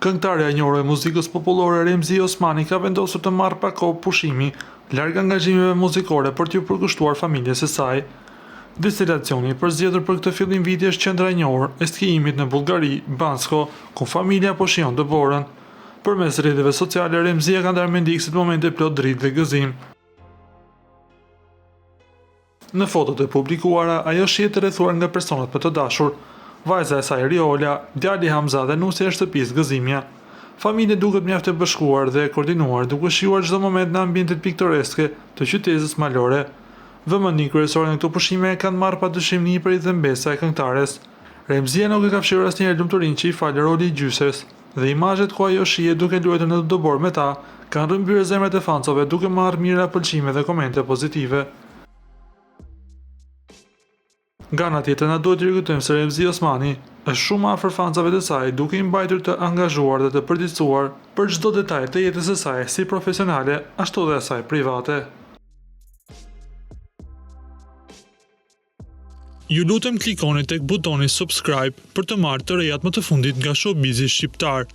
Këngëtarja e njohur e muzikës popullore Remzi Osmani ka vendosur të marrë pak kohë pushimi larg angazhimeve muzikore për t'ju përkushtuar familjes së saj. Destinacioni i përzgjedhur për këtë fillim viti është qendra e njohur e skijimit në Bullgari, Bansko, ku familja po shijon të borën. Përmes rrjeteve sociale, Remzia ka ndarë me ndikësit momente plot dritë dhe gëzim. Në fotot e publikuara, ajo shihet të rrethuar nga personat më të dashur. Vajza e saj Riola, djali Hamza dhe nusja e shtëpisë Gëzimja. Familja duket mjaft e bashkuar dhe e koordinuar, duke shijuar çdo moment në ambientet piktoreske të qytetit malore. Vëmendjen kryesore në këto pushime kanë marrë padyshim nipërit dhe mbesa e këngëtares. Remzia nuk e ka fshirë asnjëherë lumturinë që i fal roli i gjysës, dhe imazhet ku ajo shihet duke luajtur në dobor me ta kanë rrëmbyer zemrat e fansove duke marrë mira pëlqime dhe komente pozitive. Nga ana tjetër, na duhet të rikujtojmë se Remzi Osmani është shumë afër fansave të saj, duke i mbajtur të angazhuar dhe të përditësuar për çdo detaj të jetës së saj, si profesionale, ashtu dhe asaj private. Ju lutem klikoni tek butoni subscribe për të marrë të rejat më të fundit nga showbizi shqiptar.